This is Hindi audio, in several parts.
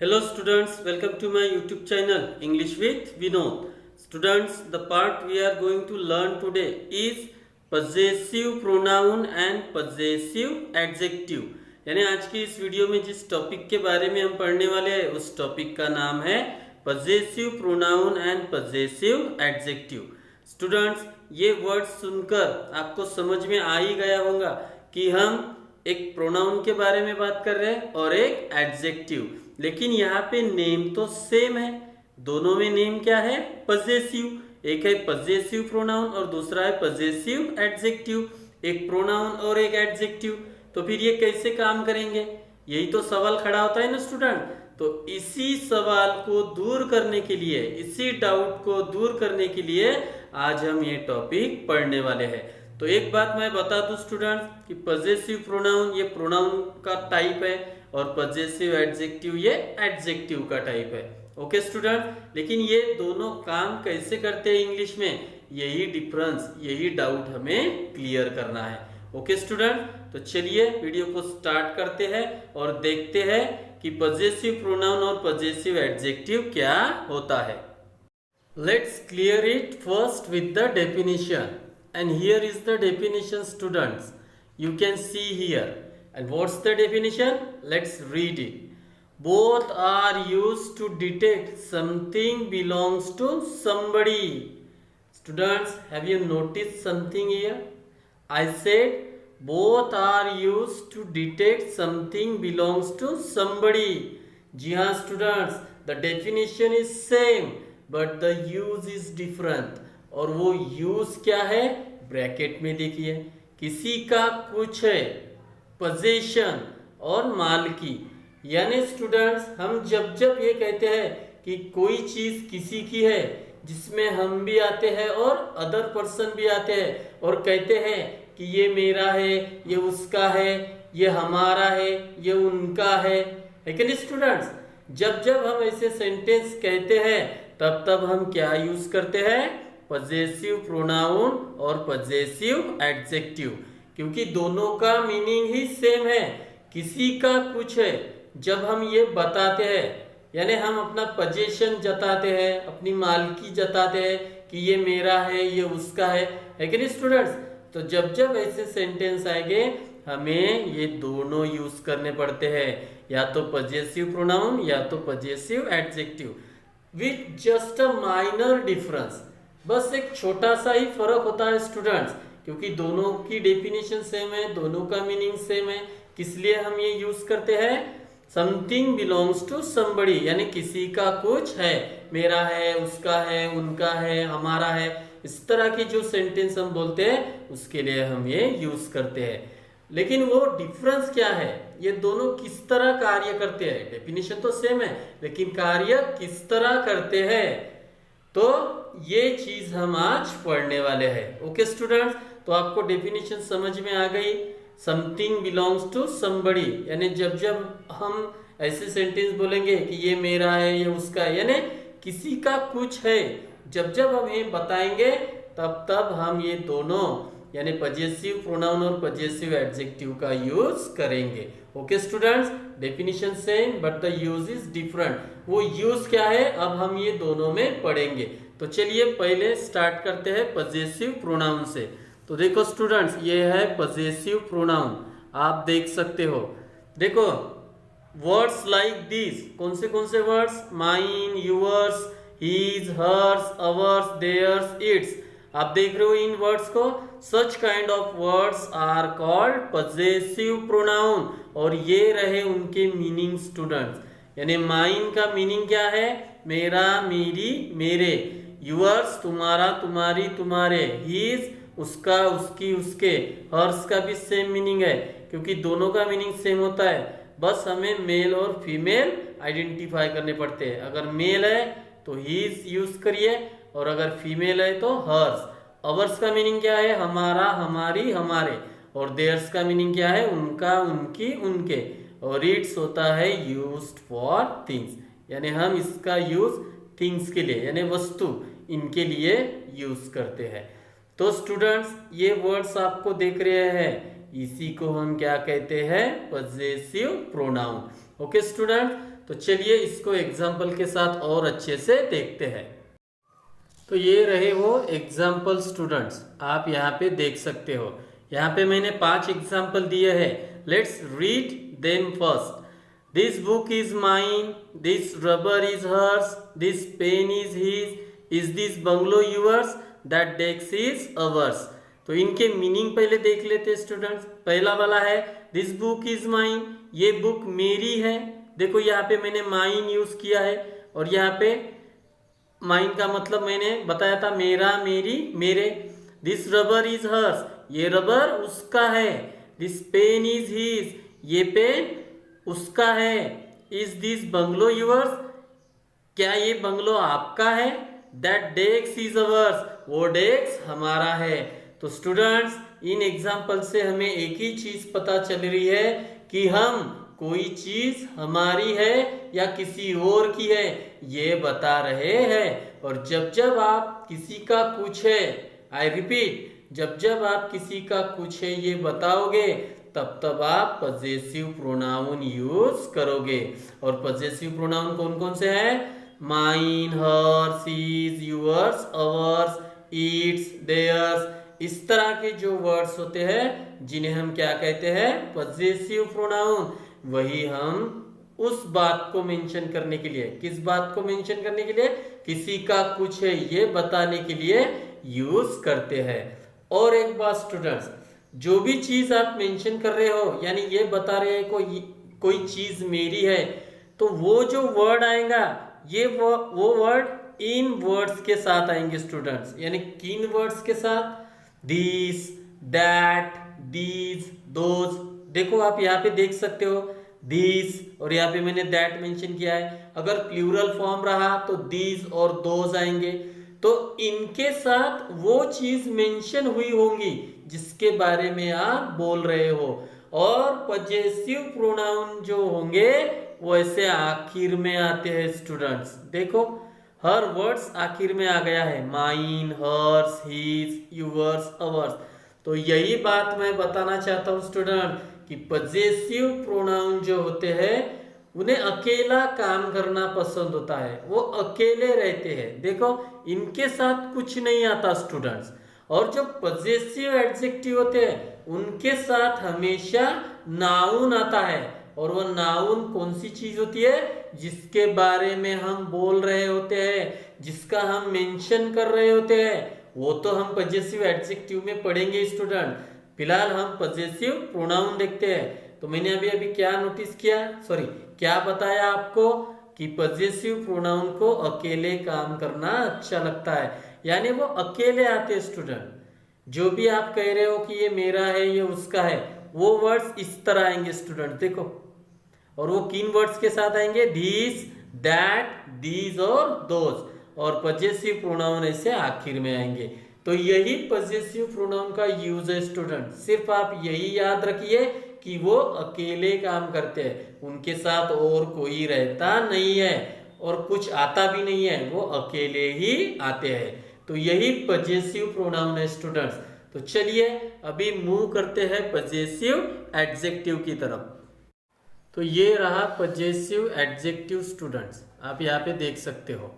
Hello students, welcome to my YouTube channel English with Vinod. Students, the part we are going to learn today is possessive pronoun and possessive adjective. यानी आज की इस वीडियो में जिस टॉपिक के बारे में हम पढ़ने वाले हैं उस टॉपिक का नाम है possessive pronoun and possessive adjective. Students, ये वर्ड सुनकर आपको समझ में आ ही गया होगा कि हम एक प्रोनाउन के बारे में बात कर रहे हैं और एक एडजेक्टिव, लेकिन यहाँ पे नेम तो सेम है। दोनों में नेम क्या है? पजेसिव। एक है पजेसिव प्रोनाउन और दूसरा है पजेसिव एडजेक्टिव। एक प्रोनाउन और एक एडजेक्टिव, तो फिर ये कैसे काम करेंगे? यही तो सवाल खड़ा होता है ना स्टूडेंट। तो इसी सवाल को दूर करने के लिए, इसी डाउट को दूर करने के लिए आज हम ये टॉपिक पढ़ने वाले हैं। तो एक बात मैं बता दूं स्टूडेंट कि पजेसिव प्रोनाउन ये प्रोनाउन का टाइप है और पजेसिव एडजेक्टिव ये एडजेक्टिव का टाइप है। ओके स्टूडेंट, लेकिन ये दोनों काम कैसे करते हैं इंग्लिश में, यही डिफरेंस, यही डाउट हमें क्लियर करना है। ओके स्टूडेंट, तो चलिए वीडियो को स्टार्ट करते हैं और देखते हैं कि पजेसिव प्रोनाउन और पजेसिव एडजेक्टिव क्या होता है। Let's clear it first with the definition. And here is the definition, students. You can see here. And what's the definition? Let's read it. Both are used to detect something belongs to somebody. Students, have you noticed something here? I said both are used to detect something belongs to somebody. जी हाँ students, the definition is same but the use is different. और वो यूज क्या है? ब्रैकेट में देखिए, किसी का कुछ है, पोजीशन और मालकी। यानी स्टूडेंट्स, हम जब जब ये कहते हैं कि कोई चीज किसी की है, जिसमें हम भी आते हैं और अदर पर्सन भी आते हैं और कहते हैं कि ये मेरा है, ये उसका है, ये हमारा है, ये उनका है कि नहीं स्टूडेंट्स? जब जब हम ऐसे सेंटेंस कहते हैं तब तब हम क्या यूज करते हैं? पजेसिव प्रोनाउन और पजेसिव एडजेक्टिव, क्योंकि दोनों का मीनिंग ही सेम है। किसी का कुछ है, जब हम ये बताते हैं यानी हम अपना पोजीशन जताते हैं, अपनी मालकी जताते हैं कि ये मेरा है, ये उसका है कि नहीं स्टूडेंट्स? तो जब जब ऐसे सेंटेंस आएंगे हमें ये दोनों यूज करने पड़ते हैं, या तो पजेसिव प्रोनाउन या तो possessive adjective, with just a minor difference. बस एक छोटा सा ही फर्क होता है स्टूडेंट्स, क्योंकि दोनों की डेफिनेशन सेम है, दोनों का मीनिंग सेम है। किस लिए हम ये यूज करते हैं? समथिंग बिलोंग्स टू समबडी, यानी किसी का कुछ है, मेरा है, उसका है, उनका है, हमारा है। इस तरह की जो सेंटेंस हम बोलते हैं उसके लिए हम ये यूज करते हैं। लेकिन वो डिफरेंस क्या है? ये दोनों किस तरह कार्य करते हैं? डेफिनेशन तो सेम है, लेकिन कार्य किस तरह करते हैं, तो ये चीज हम आज पढ़ने वाले हैं। ओके स्टूडेंट्स, तो आपको डेफिनेशन समझ में आ गई। समथिंग बिलोंग्स टू समबडी, यानी जब जब हम ऐसे सेंटेंस बोलेंगे कि ये मेरा है, ये उसका है, यानी किसी का कुछ है, जब जब हम ये बताएंगे तब तब हम ये दोनों यानी पजेसिव प्रोनाउन और पजेसिव एडजेक्टिव का यूज करेंगे। Okay students, definition same but the use is different. वो यूज क्या है अब हम ये दोनों में पढ़ेंगे। तो चलिए पहले स्टार्ट करते हैं पजेसिव प्रोनाउन से। तो देखो स्टूडेंट्स, ये है पजेसिव प्रोनाउन, आप देख सकते हो। देखो वर्ड्स लाइक दिस, कौन से words? Mine, yours, his, hers, ours, theirs, its. आप देख रहे हो इन वर्ड्स को? Such kind of words are called possessive pronoun. और ये रहे उनके मीनिंग स्टूडेंट्स। यानी माइन का मीनिंग क्या है? मेरा, मेरी, मेरे। यूअर्स तुम्हारा, तुम्हारी, तुम्हारे। हीज उसका, उसकी, उसके। हर्स का भी सेम मीनिंग है, क्योंकि दोनों का मीनिंग सेम होता है। बस हमें मेल और फीमेल आइडेंटिफाई करने पड़ते हैं। अगर मेल है तो हीज यूज करिए और अगर फीमेल है तो हर्स। अवर्स का मीनिंग क्या है? हमारा, हमारी, हमारे। और देयर्स का मीनिंग क्या है? उनका, उनकी, उनके। और इट्स होता है यूज्ड फॉर थिंग्स, यानी हम इसका यूज थिंग्स के लिए यानी वस्तु, इनके लिए यूज करते हैं। तो स्टूडेंट्स, ये वर्ड्स आपको देख रहे हैं, इसी को हम क्या कहते हैं? Possessive pronoun. ओके स्टूडेंट, तो चलिए इसको एग्जाम्पल के साथ और अच्छे से देखते हैं। तो ये रहे वो एग्जाम्पल स्टूडेंट्स, आप यहाँ पे देख सकते हो। यहाँ पे मैंने 5 एग्जाम्पल दिए हैं। Let's read them first. This book is mine, this rubber is hers, this pen is his, is this bungalow yours, that desk is ours. तो इनके मीनिंग पहले देख लेते हैं स्टूडेंट्स। पहला वाला है दिस बुक इज माइन, ये बुक मेरी है। देखो यहाँ पे मैंने माइन यूज किया है, और यहाँ पे माइन का मतलब मैंने बताया था मेरा, मेरी, मेरे। दिस रबर इज हर्स, ये रबर उसका है। दिस पेन इज हिज, ये पेन उसका है। इज दिस बंगलो यूअर्स, क्या ये बंगलो आपका है। दैट डेस्क इज अवर्स, वो डेस्क हमारा है। तो स्टूडेंट्स इन एग्जाम्पल से हमें एक ही चीज पता चल रही है कि हम कोई चीज हमारी है या किसी और की है ये बता रहे हैं। और जब जब आप किसी का कुछ है, आई रिपीट, जब जब आप किसी का कुछ है ये बताओगे तब तब आप पजेसिव प्रोनाउन यूज करोगे। और पजेसिव प्रोनाउन कौन कौन से हैं? Mine, hers, his, yours, ours, its, theirs. इस तरह के जो वर्ड्स होते हैं जिन्हें हम क्या कहते हैं? Possessive pronoun. वही हम उस बात को मेंशन करने के लिए, किस बात को मेंशन करने के लिए? किसी का कुछ है ये बताने के लिए यूज करते हैं। और एक बात स्टूडेंट्स, जो भी चीज आप मेंशन कर रहे हो, यानी ये बता रहे हैं कोई चीज मेरी है, तो वो जो वर्ड आएगा ये वो वर्ड इन वर्ड्स के साथ आएंगे स्टूडेंट्स। यानी किन वर्ड्स के साथ? This, that, these, those. देखो आप यहाँ पे देख सकते हो दिस, और यहाँ पे मैंने दैट मेंशन किया है। अगर प्लूरल फॉर्म रहा तो दीज और दोज आएंगे। तो इनके साथ वो चीज मेंशन हुई होंगी जिसके बारे में आप बोल रहे हो। और पजेसिव प्रोनाउन जो होंगे वो ऐसे आखिर में आते हैं स्टूडेंट्स। देखो हर वर्ड्स आखिर में आ गया है, mine, hers, his, yours, ours. तो यही बात मैं बताना चाहता हूं स्टूडेंट कि पजेसिव प्रोनाउन जो होते हैं उन्हें अकेला काम करना पसंद होता है, वो अकेले रहते हैं। देखो इनके साथ कुछ नहीं आता स्टूडेंट्स। और जो पजेसिव एडजेक्टिव होते हैं उनके साथ हमेशा नाउन आता है। और वो नाउन कौन सी चीज होती है? जिसके बारे में हम बोल रहे होते हैं, जिसका हम मेंशन कर रहे होते हैं, वो तो हम पजेसिव एडजेक्टिव में पढ़ेंगे स्टूडेंट। फिलहाल हम पजेसिव प्रोनाउन देखते हैं। तो मैंने अभी क्या नोटिस किया, क्या बताया आपको कि पजेसिव प्रोनाउन को अकेले काम करना अच्छा लगता है, यानी वो अकेले आते हैं स्टूडेंट। जो भी आप कह रहे हो कि ये मेरा है, ये उसका है, वो वर्ड्स इस तरह आएंगे स्टूडेंट। देखो, और वो किन वर्ड्स के साथ आएंगे? दिस, दैट, दीज और दोज। और पजेसिव प्रोनाउन ऐसे आखिर में आएंगे। तो यही पजेसिव प्रोनाउन का यूज है स्टूडेंट। सिर्फ आप यही याद रखिए कि वो अकेले काम करते हैं, उनके साथ और कोई रहता नहीं है और कुछ आता भी नहीं है, वो अकेले ही आते हैं। तो यही पजेसिव प्रोनाउन है स्टूडेंट्स। तो चलिए अभी मूव करते हैं पजेसिव एडजेक्टिव की तरफ। तो ये रहा पजेसिव एडजेक्टिव स्टूडेंट्स, आप यहाँ पे देख सकते हो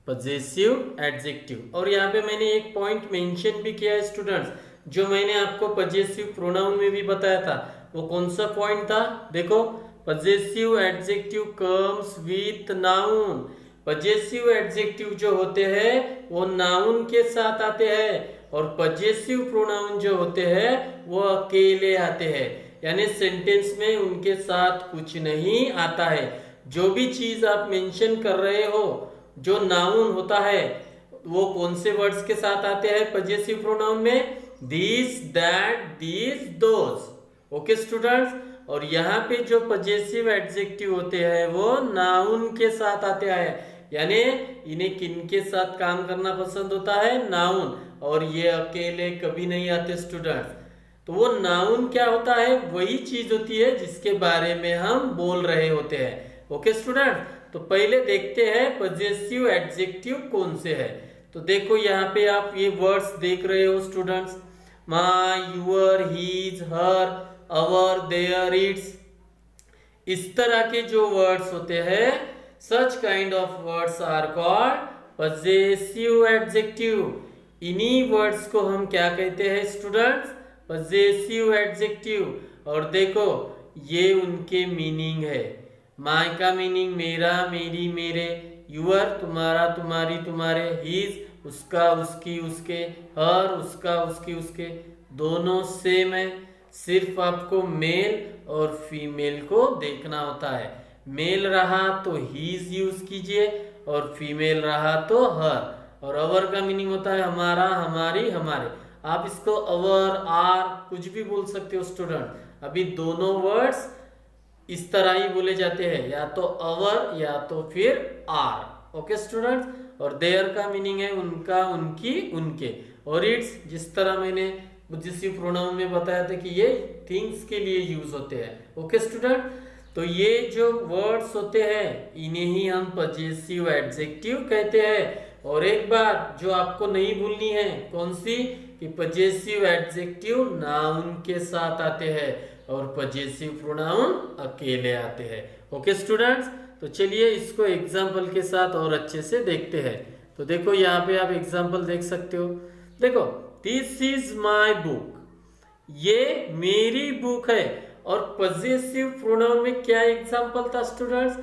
पजेसिव एडजेक्टिव। और यहाँ पे मैंने एक पॉइंट मेंशन भी किया है स्टूडेंट्स, जो मैंने आपको पजेसिव प्रोनाउन में भी बताया था। वो कौन सा पॉइंट था? देखो, possessive adjective comes with noun. Possessive adjective जो होते हैं वो नाउन के साथ आते हैं, और पजेसिव प्रोनाउन जो होते हैं वो अकेले आते हैं, यानी सेंटेंस में उनके साथ कुछ नहीं आता है। जो भी चीज आप मेंशन कर रहे हो जो नाउन होता है वो कौन से वर्ड्स के साथ आते हैं पजेसिव प्रोनाउन में? This, that, these, those. Okay students. और यहाँ पे जो पजेसिव एडजेक्टिव होते हैं वो नाउन के साथ आते हैं, यानी इन्हें किनके साथ काम करना पसंद होता है? नाउन। और ये अकेले कभी नहीं आते स्टूडेंट्स। तो वो नाउन क्या होता है? वही चीज होती है जिसके बारे में हम बोल रहे होते हैं। ओके स्टूडेंट, तो पहले देखते हैं पजेसिव एडजेक्टिव कौन से है। तो देखो यहाँ पे आप ये वर्ड्स देख रहे हो students, my, your, his, her, our, their, its. इस तरह के जो वर्ड्स होते हैं, such kind of words are called possessive adjective. इन्हीं वर्ड्स को हम क्या कहते हैं स्टूडेंट्स? Possessive adjective. और देखो ये उनके मीनिंग है। माय का मीनिंग मेरा, मेरी, मेरे, यूअर तुम्हारा, तुम्हारी, तुम्हारे, हिज उसका, उसकी, उसके, हर उसका, उसकी, उसके, दोनों सेम है। सिर्फ आपको मेल और फीमेल को देखना होता है। मेल रहा तो हीज यूज कीजिए और फीमेल रहा तो हर। और अवर का मीनिंग होता है हमारा, हमारी, हमारे। आप इसको अवर, आर कुछ भी बोल सकते हो स्टूडेंट। अभी दोनों वर्ड्स इस तरह ही बोले जाते हैं, या तो अवर या तो फिर आर। Okay students. और देयर का मीनिंग है उनका, उनकी, उनके। और इट्स जिस तरह मैंने पजेसिव प्रोनाउन में बताया था कि ये थिंग्स के लिए यूज होते हैं। Okay student. तो ये जो वर्ड्स होते हैं इन्हें ही हम पजेसिव एडजेक्टिव कहते हैं। और एक बात जो आपको नहीं भूलनी है, कौन सी? कि पजेसिव एडजेक्टिव नाउन के साथ आते हैं और पजेसिव प्रोनाउन अकेले आते हैं। Okay students. तो चलिए इसको एग्जाम्पल के साथ और अच्छे से देखते हैं। तो देखो यहाँ पे आप एग्जाम्पल देख सकते हो। देखो, दिस इज माई बुक, ये मेरी बुक है। और पजेसिव प्रोनाउन में क्या एग्जाम्पल था students?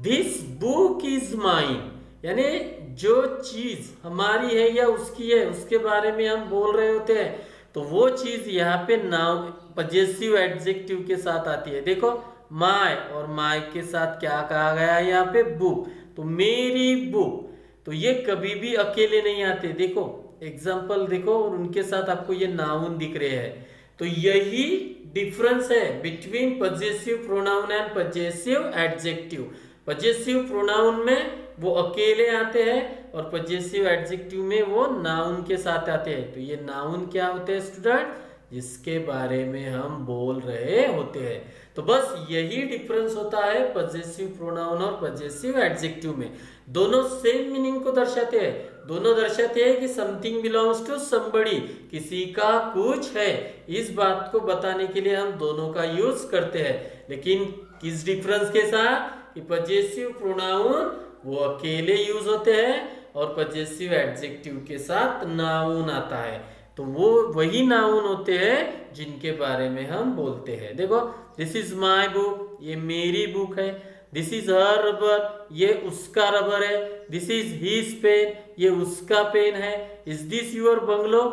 This book is mine, यानी जो चीज हमारी है या उसकी है उसके बारे में हम बोल रहे होते हैं, तो वो चीज यहाँ पे नाउन पजेसिव एडजेक्टिव के साथ आती है। देखो माय, और माय के साथ क्या कहा गया है यहाँ पे? बुक। तो मेरी बुक, तो ये कभी भी अकेले नहीं आते। देखो एग्जाम्पल देखो, और उनके साथ आपको ये नाउन दिख रहे हैं। तो यही डिफरेंस है between possessive pronoun and possessive adjective. Possessive pronoun में वो अकेले आते हैं और पजेसिव एडजेक्टिव में वो नाउन के साथ आते हैं। तो ये नाउन क्या होते हैं स्टूडेंट? जिसके बारे में हम बोल रहे होते हैं। तो बस यही डिफरेंस होता है पजेसिव प्रोनाउन और पजेसिव एडजेक्टिव में। दोनों सेम मीनिंग को दर्शाते हैं। दोनों दर्शाते हैं कि समथिंग बिलोंग्स टू समबडी, किसी का कुछ है। इस बात को बताने के लिए हम दोनों का यूज करते हैं। लेकिन किस डिफरेंस के साथ? कि पजेसिव प्रोनाउन वो अकेले यूज होते हैं और पजेसिव एडजेक्टिव के साथ नाउन आता है। तो वो वही नाउन होते हैं जिनके बारे में हम बोलते हैं। देखो, दिस इज माई बुक, ये मेरी बुक है। दिस इज हर रबर, ये उसका रबर है। दिस इज हिज पेन, ये उसका पेन है। इज दिस योर बंगलो,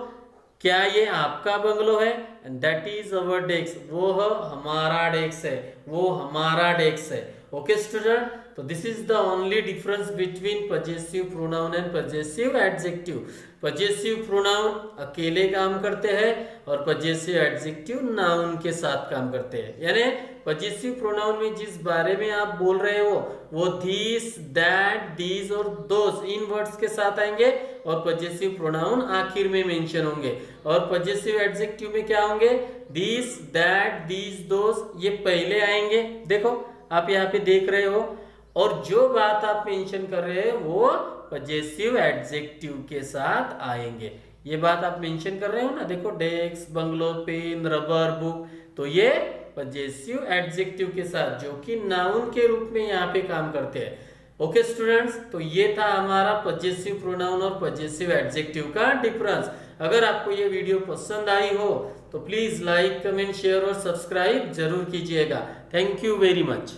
क्या ये आपका बंगलो है? And that is our desk, वो हमारा डेस्क है, वो हमारा डेस्क है। Okay student. तो this is the only difference between possessive pronoun and possessive adjective. Possessive pronoun अकेले काम करते हैं और पजेसिव एडजेक्टिव नाउन के साथ काम करते हैं। यानी पजेसिव प्रोनाउन में जिस बारे में आप बोल रहे हो वो दिस, दैट, दीज और दोस इन वर्ड्स के साथ आएंगे और पजेसिव प्रोनाउन आखिर में मेंशन होंगे। और पजेसिव एडजेक्टिव में क्या होंगे? दिस, दैट, दीज, दोस ये पहले आएंगे। देखो आप यहाँ पे देख रहे हो। और जो बात आप मेंशन कर रहे हैं वो पजेसिव एडजेक्टिव के साथ आएंगे। ये बात आप मेंशन कर रहे हो ना, देखो desk, bungalow, pen, rubber, book, तो ये पजेसिव एडजेक्टिव के साथ जो कि नाउन के रूप में यहाँ पे काम करते हैं। Okay students. तो ये था हमारा पजेसिव प्रोनाउन और पजेसिव एडजेक्टिव का डिफरेंस। अगर आपको ये वीडियो पसंद आई हो तो प्लीज लाइक, कमेंट, शेयर और सब्सक्राइब जरूर कीजिएगा। Thank you very much.